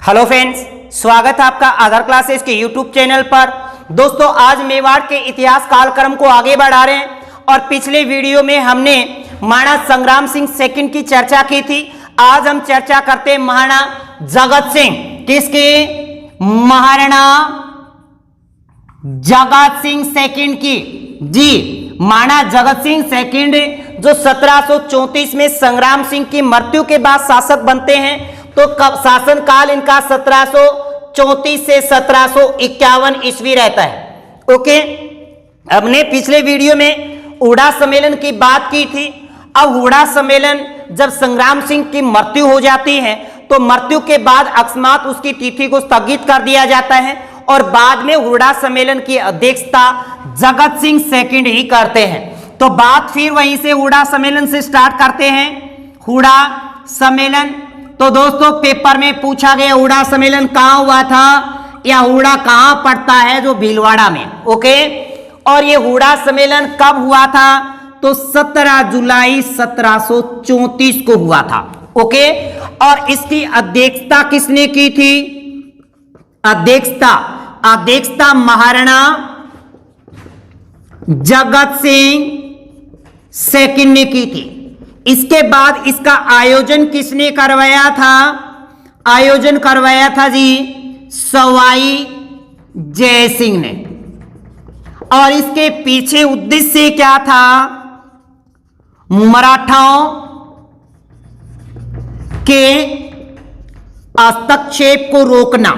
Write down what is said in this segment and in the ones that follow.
Hello friends, स्वागत है आपका आधार क्लासेस के यूट्यूब चैनल पर। दोस्तों, आज मेवाड़ के इतिहास कालक्रम को आगे बढ़ा रहे हैं और पिछले वीडियो में हमने महाराणा संग्राम सिंह सेकंड की चर्चा की थी। आज हम चर्चा करते हैं महाराणा जगत सिंह। किसके? महाराणा जगत सिंह सेकंड की। जी, महाराणा जगत सिंह सेकंड जो 1734 में संग्राम सिंह की मृत्यु के बाद शासक बनते हैं, तो कब शासन काल इनका 1734 से 1751 ईस्वी रहता है। ओके, हमने पिछले वीडियो में हुड़ा सम्मेलन की बात की थी। अब हुड़ा सम्मेलन जब संग्राम सिंह की मृत्यु हो जाती है तो मृत्यु के बाद अकस्मात उसकी तिथि को स्थगित कर दिया जाता है और बाद में हुड़ा सम्मेलन की अध्यक्षता जगत सिंह सेकंड ही करते हैं। तो बात फिर वहीं से हुड़ा सम्मेलन से स्टार्ट करते हैं। हुड़ा सम्मेलन, तो दोस्तों पेपर में पूछा गया हुड़ा सम्मेलन कहां हुआ था या हुड़ा कहां पड़ता है? जो भीलवाड़ा में। ओके, और ये हुड़ा सम्मेलन कब हुआ था? तो 17 जुलाई 1734 को हुआ था। ओके, और इसकी अध्यक्षता किसने की थी? अध्यक्षता महाराणा जगत सिंह सेकंड ने की थी। इसके बाद इसका आयोजन किसने करवाया था? आयोजन करवाया था जी सवाई जय सिंह ने। और इसके पीछे उद्देश्य क्या था? मराठाओं के हस्तक्षेप को रोकना।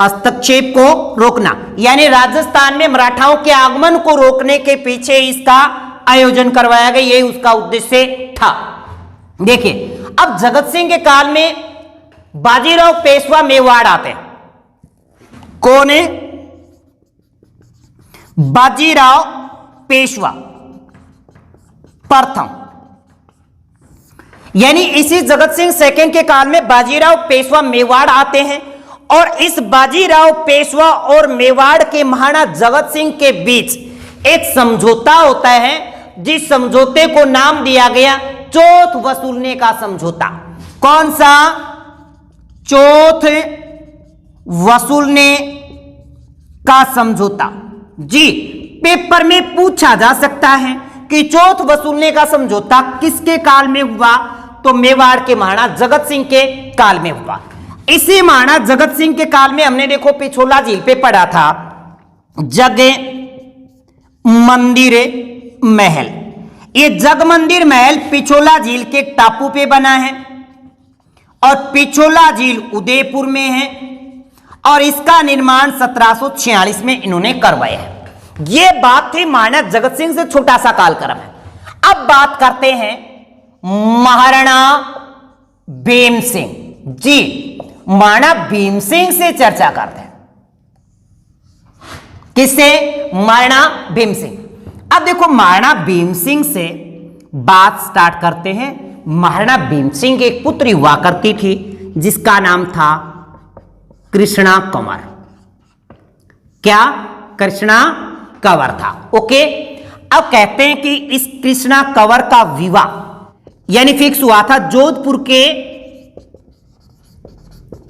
हस्तक्षेप को रोकना यानी राजस्थान में मराठाओं के आगमन को रोकने के पीछे इसका आयोजन करवाया गया, यही उसका उद्देश्य था। देखिए, अब जगत सिंह के काल में बाजीराव पेशवा मेवाड़ आते हैं। कौन है? बाजीराव पेशवा प्रथम, यानी इसी जगत सिंह सेकंड के काल में बाजीराव पेशवा मेवाड़ आते हैं और इस बाजीराव पेशवा और मेवाड़ के महाराणा जगत सिंह के बीच एक समझौता होता है, जिस समझौते को नाम दिया गया चौथ वसूलने का समझौता। कौन सा? चौथ वसूलने का समझौता। जी, पेपर में पूछा जा सकता है कि चौथ वसूलने का समझौता किसके काल में हुआ? तो मेवाड़ के महाराणा जगत सिंह के काल में हुआ। इसी महाराणा जगत सिंह के काल में हमने देखो पिछोला झील पे पढ़ा था जग मंदिर महल। ये जग मंदिर महल पिछोला झील के टापू पे बना है और पिछोला झील उदयपुर में है और इसका निर्माण 1746 में इन्होंने करवाया है। ये बात थी महाराणा जगत सिंह से छोटा सा कालक्रम है। अब बात करते हैं महाराणा भीम सिंह। जी, महाराणा भीम सिंह से चर्चा करते हैं। किससे? महाराणा भीम सिंह। अब देखो, महाराणा भीम सिंह से बात स्टार्ट करते हैं। महाराणा भीम सिंह की एक पुत्री हुआ करती थी जिसका नाम था कृष्णा कंवर। क्या? कृष्णा कंवर था। ओके, अब कहते हैं कि इस कृष्णा कंवर का विवाह यानी फिक्स हुआ था जोधपुर के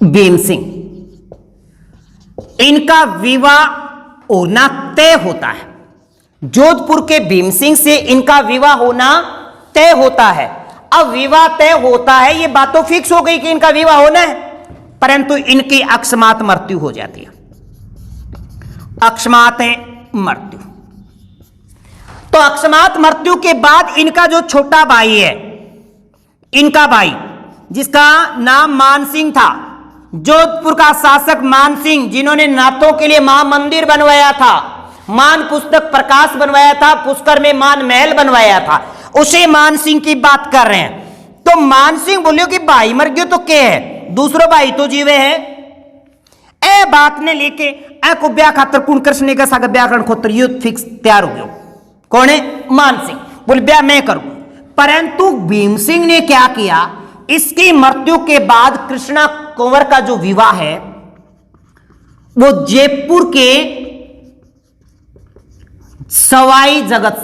भीम सिंह। इनका विवाह होना तय होता है। जोधपुर के भीम सिंह से इनका विवाह होना तय होता है। अब विवाह तय होता है, ये बात तो फिक्स हो गई कि इनका विवाह होना है, परंतु इनकी अकस्मात मृत्यु हो जाती है। अकस्मात मृत्यु। तो अकस्मात मृत्यु के बाद इनका जो छोटा भाई है, इनका भाई जिसका नाम मान सिंह था, जोधपुर का शासक मान सिंह, जिन्होंने नाथों के लिए महामंदिर बनवाया था, मान पुस्तक प्रकाश बनवाया था, पुष्कर में मान महल बनवाया था, उसे मान सिंह की बात कर रहे हैं। तो मान सिंह बोलियो कि भाई मर गयो तो क्या है, दूसरो भाई तो जीवे है। ए बात ने लेके ए को ब्याह खातर कुण कृष्ण का सागर ब्याह करने खोतर युद्ध फिक्स तैयार हो गयो। कौन है? मान सिंह। बोले ब्याह मैं करूं। परंतु भीम सिंह ने क्या किया? इसकी मृत्यु के बाद कृष्णा कंवर का जो विवाह है वो जयपुर के सवाई जगत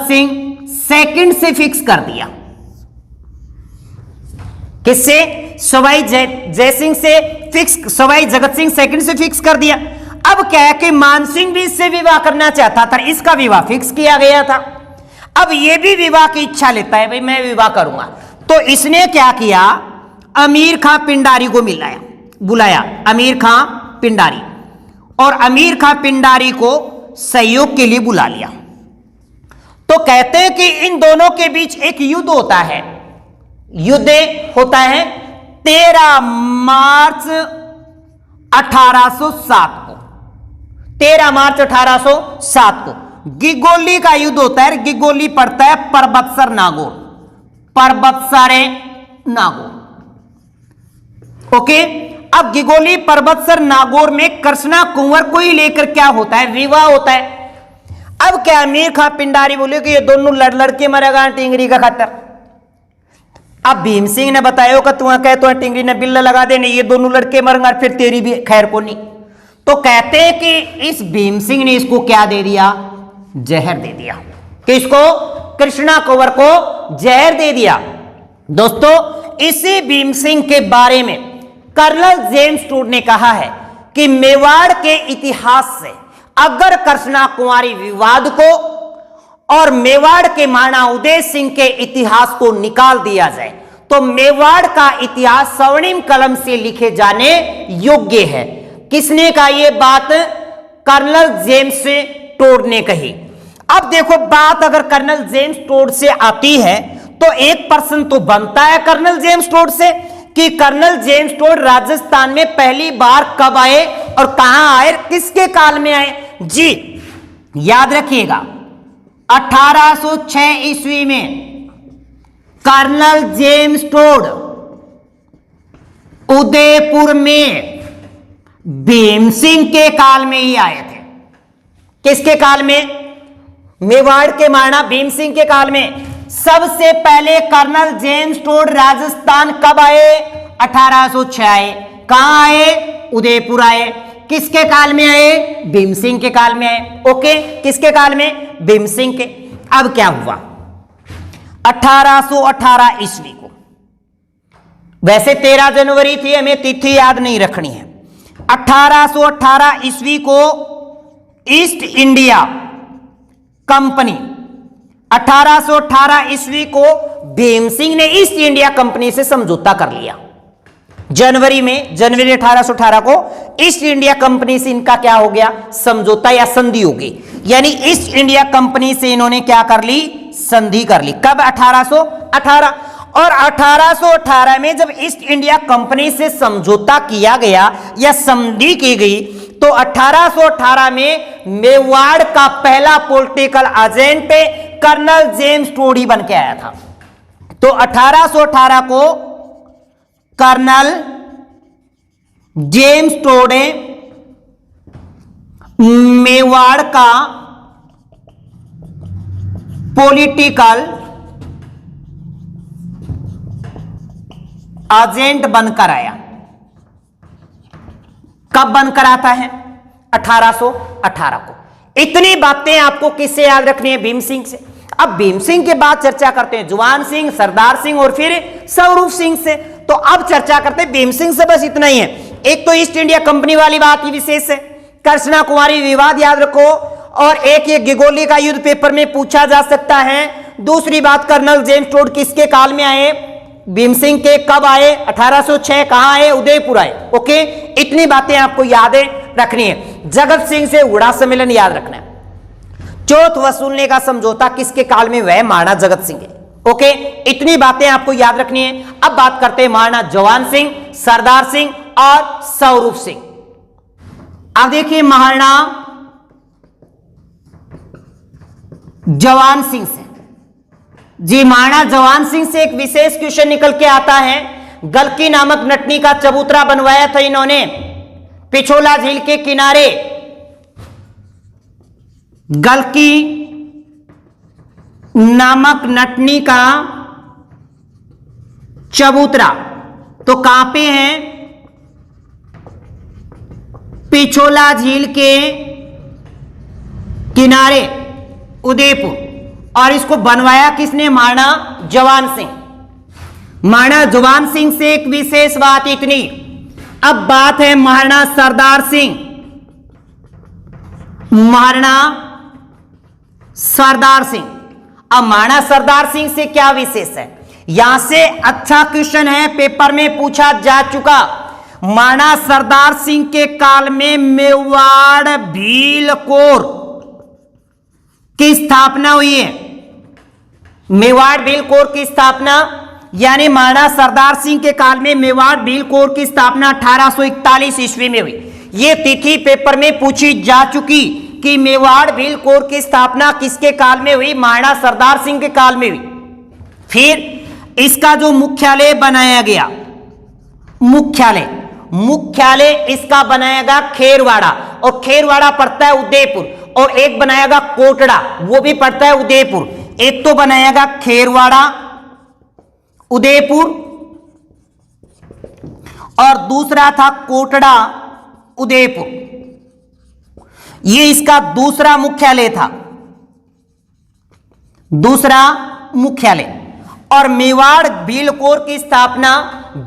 सिंह सेकंड से फिक्स कर दिया। किससे? सवाई जयसिंह से फिक्स, सवाई जगत सिंह सेकंड से फिक्स कर दिया। अब क्या है कि मानसिंह भी इससे विवाह करना चाहता था, इसका विवाह फिक्स किया गया था। अब ये भी विवाह की इच्छा लेता है, भाई मैं विवाह करूंगा। तो इसने क्या किया, अमीर खां पिंडारी को बुलाया अमीर खां पिंडारी, और अमीर खां पिंडारी को सहयोग के लिए बुला लिया। तो कहते हैं कि इन दोनों के बीच एक युद्ध होता है। युद्ध होता है 13 मार्च 1807 को। 13 मार्च 1807 को गिगोली का युद्ध होता है। गिगोली पड़ता है परबतसर नागौर, परबतसर नागौर। ओके, अब गिगोली परबतसर नागौर में कृष्णा कुंवर को ही लेकर क्या होता है, विवाह होता है। अब क्या अमीर खां पिंडारी बोले कि ये दोनों लड़के मरेगा टिंगरी का खतर। अब भीम सिंह ने बताया कि तू कह तो टिंगरी ने बिल्ला लगा देने, ये दोनों लड़के मरेंगे, फिर तेरी भी खैर को नहीं। तो कहते हैं कि इस भीम सिंह ने इसको क्या दे दिया, जहर दे दिया। किसको? कृष्णा कुंवर को जहर दे दिया। दोस्तों, इसी भीम सिंह के बारे में कर्नल जेम्स टूड ने कहा है कि मेवाड़ के इतिहास से अगर कृष्णा कुंवारी विवाद को और मेवाड़ के महाराणा उदय सिंह के इतिहास को निकाल दिया जाए तो मेवाड़ का इतिहास स्वर्णिम कलम से लिखे जाने योग्य है। किसने कहा यह बात? कर्नल जेम्स टोड ने कही। अब देखो, बात अगर कर्नल जेम्स टोड से आती है तो एक प्रश्न तो बनता है कर्नल जेम्स टोड से कि कर्नल जेम्स टोड राजस्थान में पहली बार कब आए और कहां आए, किसके काल में आए? जी याद रखिएगा, 1806 ईस्वी में कर्नल जेम्स टोड उदयपुर में भीम सिंह के काल में ही आए थे। किसके काल में? मेवाड़ के महाराणा भीम सिंह के काल में। सबसे पहले कर्नल जेम्स टोड राजस्थान कब आए? 1806 आए। कहां आए? उदयपुर आए। किसके काल में आए? भीम सिंह के काल में आए। ओके, किसके काल में? भीम सिंह के। अब क्या हुआ? 1818 ईस्वी को, वैसे 13 जनवरी थी, हमें तिथि याद नहीं रखनी है। 1818 ईस्वी को ईस्ट इंडिया कंपनी, 1818 ईस्वी को भीम सिंह ने ईस्ट इंडिया कंपनी से समझौता कर लिया। जनवरी 1818 को ईस्ट इंडिया कंपनी से इनका क्या हो गया? समझौता या संधि हो गई। यानी ईस्ट इंडिया कंपनी से इन्होंने क्या कर ली? संधि कर ली। कब? 1818। और 1818 में जब ईस्ट इंडिया कंपनी से समझौता किया गया या संधि की गई तो 1818 में मेवाड़ का पहला political agent colonel James Tod ही बन के आया था। तो 1818 को कर्नल जेम्स टोड मेवाड़ का पॉलिटिकल एजेंट बनकर आया। कब बनकर आता है? 1818 को। इतनी बातें आपको किससे याद रखनी है? भीम सिंह से। अब भीम सिंह के बाद चर्चा करते हैं जवान सिंह, सरदार सिंह और फिर स्वरूप सिंह से। तो अब चर्चा करते हैं भीम सिंह से, बस इतना ही है। एक तो ईस्ट इंडिया कंपनी वाली बात ही विशेष है, कृष्णा कुंवारी विवाद याद रखो, और एक ये गिगोली का युद्ध पेपर में पूछा जा सकता है। दूसरी बात, कर्नल जेम्स टोड किसके काल में आए? भीम सिंह के। कब आए? 1806। कहां आए? उदयपुर आए। ओके, इतनी बातें आपको याद रखनी है। जगत सिंह से हुड़ा सम्मेलन याद रखना है। चौथ वसूलने का समझौता किसके काल में? वह महाराणा जगत सिंह है। ओके, इतनी बातें आपको याद रखनी है। अब बात करते हैं महाराणा जवान सिंह, सरदार सिंह और स्वरूप सिंह। अब देखिए महाराणा जवान सिंह से, जी महाराणा जवान सिंह से एक विशेष क्वेश्चन निकल के आता है। गलकी नामक नटनी का चबूतरा बनवाया था इन्होंने पिछोला झील के किनारे। गलकी नामक नटनी का चबूतरा तो कहां पे है? पिछोला झील के किनारे, उदयपुर। और इसको बनवाया किसने? महाराणा जवान सिंह। महाराणा जुबान सिंह से एक विशेष बात इतनी। अब बात है महाराणा सरदार सिंह। महाराणा सरदार सिंह, अब महाराणा सरदार सिंह से क्या विशेष है? यहां से अच्छा क्वेश्चन है, पेपर में पूछा जा चुका। महाराणा सरदार सिंह के काल में मेवाड़ भील कोर की स्थापना हुई है। मेवाड़ भील कोर की स्थापना, यानी महाराणा सरदार सिंह के काल में मेवाड़ भील कोर की स्थापना 1841 ईस्वी में हुई। यह तिथि पेपर में पूछी जा चुकी कि मेवाड़ भील कोर की स्थापना किसके काल में हुई? महाराणा सरदार सिंह के काल में हुई। फिर इसका जो मुख्यालय बनाया गया, मुख्यालय इसका बनाएगा खेरवाड़ा, और खेरवाड़ा पड़ता है उदयपुर, और एक बनाएगा कोटड़ा, वो भी पड़ता है उदयपुर। एक तो बनाएगा खेरवाड़ा उदयपुर, और दूसरा था कोटड़ा उदयपुर। ये इसका दूसरा मुख्यालय था, दूसरा मुख्यालय। और मेवाड़ भील कोर की स्थापना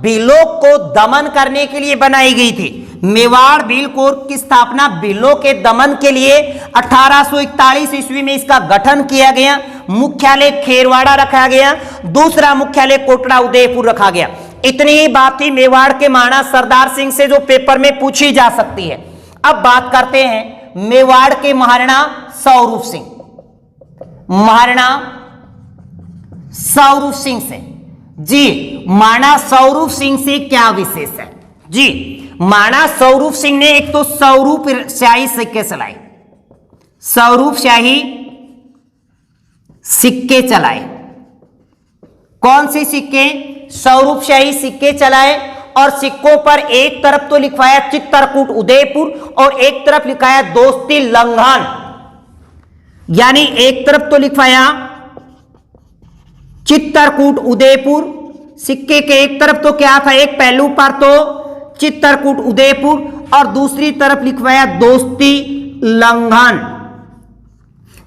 भीलों को दमन करने के लिए बनाई गई थी। मेवाड़ भील कोर की स्थापना भीलों के दमन के लिए 1841 ईस्वी में इसका गठन किया गया। मुख्यालय खेरवाड़ा रखा गया, दूसरा मुख्यालय कोटड़ा उदयपुर रखा गया। इतनी ही बात थी मेवाड़ के महाराणा सरदार सिंह से, जो पेपर में पूछी जा सकती है। अब बात करते हैं मेवाड़ के महाराणा स्वरूप सिंह। महाराणा स्वरूप सिंह से जी, महाराणा स्वरूप सिंह से क्या विशेष है जी? महाराणा स्वरूप सिंह ने एक तो स्वरूप शाही सिक्के चलाए, स्वरूप शाही सिक्के चलाए। कौन से सिक्के? स्वरूप शाही सिक्के चलाए, और सिक्कों पर एक तरफ तो लिखवाया चित्रकूट उदयपुर, और एक तरफ लिखाया दोस्ती लंघन। यानी एक तरफ तो लिखवाया चित्रकूट उदयपुर, सिक्के के एक तरफ तो क्या था, एक पहलू पर तो चित्रकूट उदयपुर, और दूसरी तरफ लिखवाया दोस्ती लंघन।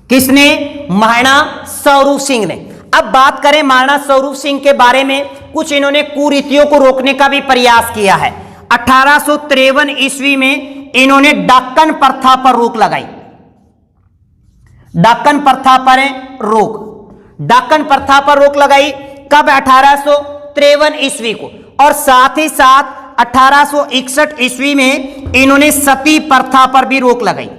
किसने? महाराणा स्वरूप सिंह ने। अब बात करें महाराणा स्वरूप सिंह के बारे में, कुछ इन्होंने कुरीतियों को रोकने का भी प्रयास किया है। 1853 ईस्वी में इन्होंने डाकन प्रथा पर रोक लगाई। डाकन प्रथा पर रोक, डाकन प्रथा पर रोक लगाई। कब? 1853 ईस्वी को। और साथ ही साथ 1861 ईस्वी में इन्होंने सती प्रथा पर भी रोक लगाई।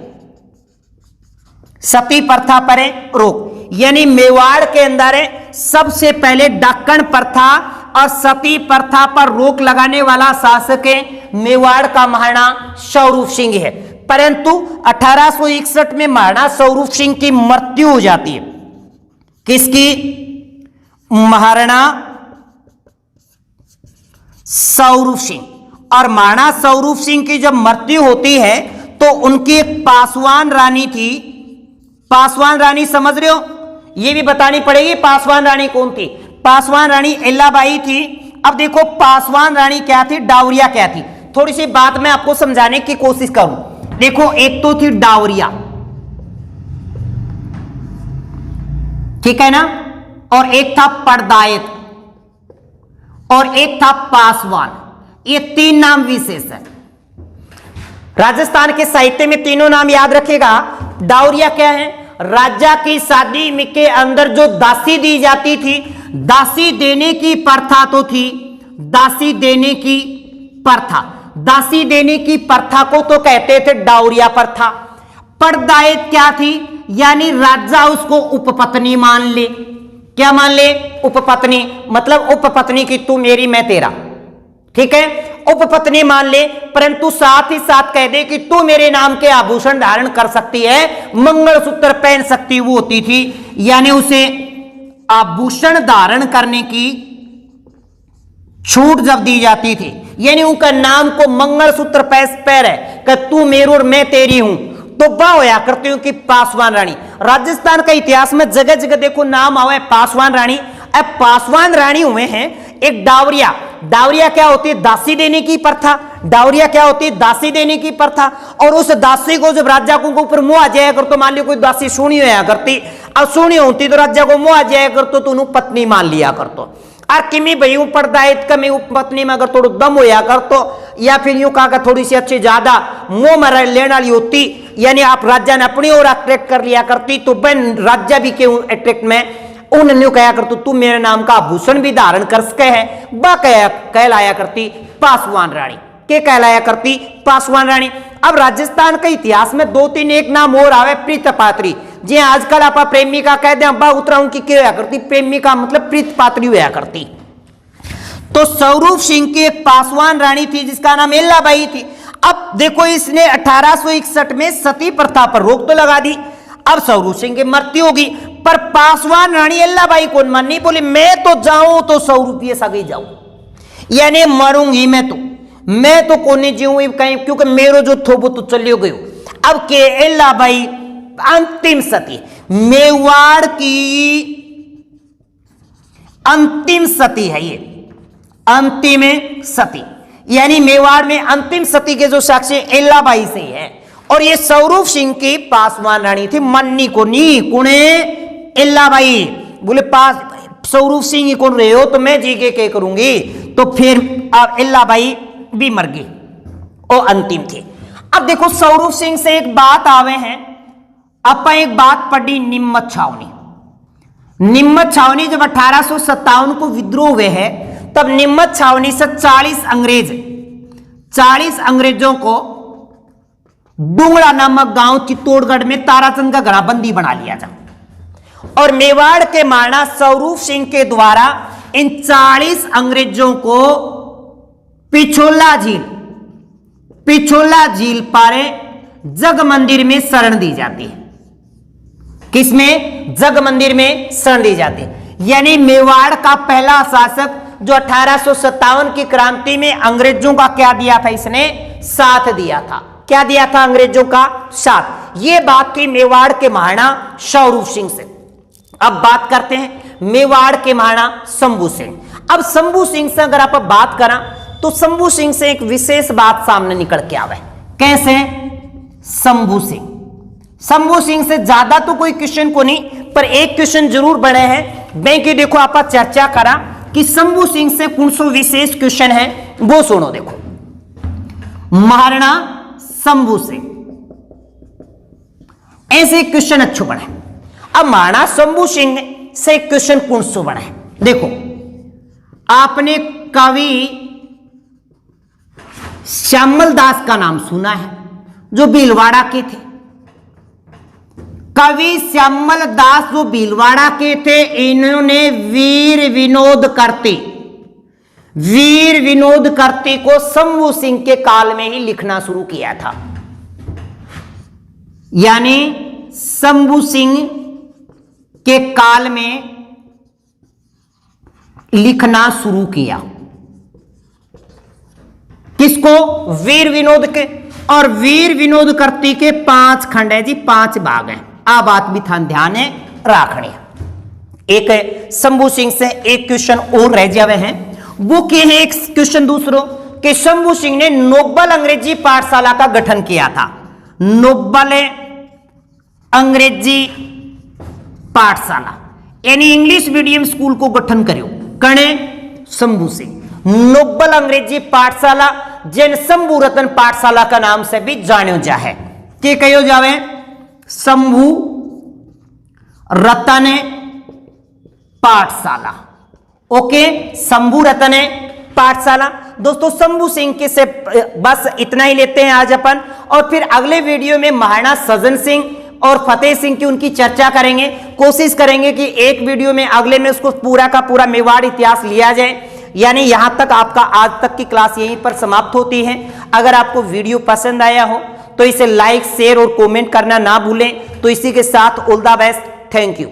सती प्रथा पर रोक, यानी मेवाड़ के अंदर सबसे पहले डाकन प्रथा और सती प्रथा पर रोक लगाने वाला शासक है मेवाड़ का महाराणा स्वरूप सिंह है। परंतु 1861 में महाराणा स्वरूप सिंह की मृत्यु हो जाती है। किसकी? महाराणा स्वरूप सिंह। और महाराणा स्वरूप सिंह की जब मृत्यु होती है तो उनकी एक पासवान रानी थी। पासवान रानी समझ रहे हो? ये भी बतानी पड़ेगी पासवान रानी कौन थी। पासवान रानी एल्लाबाई थी। अब देखो पासवान रानी क्या थी, डावरिया क्या थी, थोड़ी सी बात मैं आपको समझाने की कोशिश करूं। देखो एक तो थी डावरिया, ठीक है ना, और एक था पड़दायत और एक था पासवान। ये तीन नाम विशेष है। राजस्थान के साहित्य में तीनों नाम याद रखेगा। डावरिया क्या है? राजा की शादी में के अंदर जो दासी दी जाती थी, दासी देने की प्रथा तो थी, दासी देने की प्रथा, दासी देने की प्रथा को तो कहते थे डावरिया प्रथा। पड़दायत क्या थी? यानी राजा उसको उपपत्नी मान ले। क्या मान ले? उपपत्नी, मतलब उपपत्नी की तू मेरी मैं तेरा, ठीक है, उपपत्नी मान ले। परंतु साथ ही साथ कह दे कि तू मेरे नाम के आभूषण धारण कर सकती है, मंगलसूत्र पहन सकती, वो होती थी। यानी उसे आभूषण धारण करने की छूट जब दी जाती थी, यानी उनका नाम को मंगलसूत्र पैर है कि तू मेरी और मैं तेरी हूं, तो बा होया करती हूं कि पासवान रानी। राजस्थान का इतिहास में जगह जगह देखो नाम आवा है पासवान रानी। अब पासवान रानी हुए हैं एक डावरिया। डावरिया क्या होती है? दासी देने की प्रथा। डावरिया क्या होती है? दासी देने की प्रथा। और उस दासी को जब राजा को ऊपर मुंह आ जाया कर, तो मान लियो कोई दासी सोनी होया करती, अब सोनी होती तो राजा को मुंह आ जाया कर, तो उन्हें पत्नी मान लिया कर। तो और किमी भयू पड़दायत कमी उपपत्नी में अगर थोड़ा दम होया कर तो, या फिर यूं कहा थोड़ी सी अच्छी ज्यादा मोह मर लेने वाली होती, यानी आप राज्य ने अपनी ओर अट्रैक्ट कर लिया करती, तो बहन राज्य भी के अट्रैक्ट में उन कहा कर तू मेरे नाम का आभूषण भी धारण कर सके है, बा कहलाया करती पासवान रानी। के कहलाया करती पासवान रानी। अब राजस्थान के इतिहास में 2-3 एक नाम और आवे, प्रीतपात्री, जी आजकल आप प्रेमिका कह दे, अब्बा उतरा उनकी क्या होया करती, प्रेमिका मतलब प्रीतपात्री होया करती। तो स्वरूप सिंह की एक पासवान रानी थी जिसका नाम एल्लाबाई थी। अब देखो इसने 1861 में सती प्रथा पर रोक तो लगा दी। अब स्वरूप सिंह की मृत्यु होगी, पर पासवान रानी एल्लाबाई कौन मानी, बोली मैं तो जाऊं तो स्वरूप ये सगे जाऊं, यानी मरूंगी मैं तो कोने जीऊं कहीं, क्योंकि मेरो जो थो वो तो चलियो गयो। अब के एल्लाबाई अंतिम सती, मेवाड़ की अंतिम सती है ये, अंतिम सती, यानी मेवाड़ में अंतिम सती के जो साक्षी एल्लाबाई से है। और ये स्वरूप सिंह की पासवान रानी थी, मन्नी को नी कुणे एल्लाबाई, बोले पास स्वरूप सिंह ही कौन रहे हो तो मैं जी के करूंगी, तो फिर अब एल्लाबाई भी मर गई, वो अंतिम थी। अब देखो स्वरूप सिंह से एक बात आवे हैं, अपन एक बात पढ़ी निम्मत छावनी जब 1857 को विद्रोह हुए हैं, तब निम्मत छावनी से 40 अंग्रेजों को डुंगड़ा नामक गांव चित्तौड़गढ़ में ताराचंद का घराबंदी बना लिया था। और मेवाड़ के महाराणा स्वरूप सिंह के द्वारा इन 40 अंग्रेजों को पिछोला झील पारे जग मंदिर में शरण दी जाती है। किसमें? जग मंदिर में शरण दी जाती है। यानी मेवाड़ का पहला शासक जो 1857 की क्रांति में अंग्रेजों का क्या दिया था, इसने साथ दिया था। क्या दिया था? अंग्रेजों का साथ। ये बात थी मेवाड़ के महाराणा स्वरूप सिंह से। अब बात करते हैं मेवाड़ के महाराणा शंभू सिंह। अब शंभू सिंह से अगर आप बात करें तो शंभू सिंह से एक विशेष बात सामने निकल के आवे। कैसे? शंभू सिंह से ज्यादा तो कोई क्वेश्चन को नहीं, पर एक क्वेश्चन जरूर बने हैं। बैंक देखो आप चर्चा करा कि शंभू सिंह से कौन सो विशेष क्वेश्चन है, वो सुनो। देखो महाराणा शंभू सिंह ऐसे क्वेश्चन अच्छे बने। अब महाराणा शंभू सिंह से क्वेश्चन कौन सो बने, देखो आपने कवि श्यामल दास का नाम सुना है, जो भीलवाड़ा के थे। कवि श्यामल दास जो भीलवाड़ा के थे, इन्होंने वीर विनोद करती को शंभू सिंह के काल में ही लिखना शुरू किया था। यानी शंभू सिंह के काल में लिखना शुरू किया। किसको? वीर विनोद के। और वीर विनोद करती के 5 खंड है जी, 5 भाग हैं। आ बात भी ध्यान है रखनी। एक है शंभू सिंह से एक क्वेश्चन और रह जावे हैं, वो के है एक क्वेश्चन दूसरो कि शंभू सिंह ने नोबल अंग्रेजी पाठशाला का गठन किया था। नोबल अंग्रेजी पाठशाला यानी इंग्लिश मीडियम स्कूल को गठन करो कणे शंभू सिंह। नोबल अंग्रेजी पाठशाला जिन शंभू रतन पाठशाला का नाम से भी जानो जाए। के कहो जावे? शंभू रतन पाठशाला। ओके, शंभू रतन पाठशाला। दोस्तों शंभू सिंह के से बस इतना ही लेते हैं आज अपन, और फिर अगले वीडियो में महाराणा सज्जन सिंह और फतेह सिंह की उनकी चर्चा करेंगे। कोशिश करेंगे कि एक वीडियो में अगले में उसको पूरा का पूरा मेवाड़ इतिहास लिया जाए। यानी यहां तक आपका आज तक की क्लास यहीं पर समाप्त होती है। अगर आपको वीडियो पसंद आया हो तो इसे लाइक, शेयर और कमेंट करना ना भूलें। तो इसी के साथ all the best, thank you.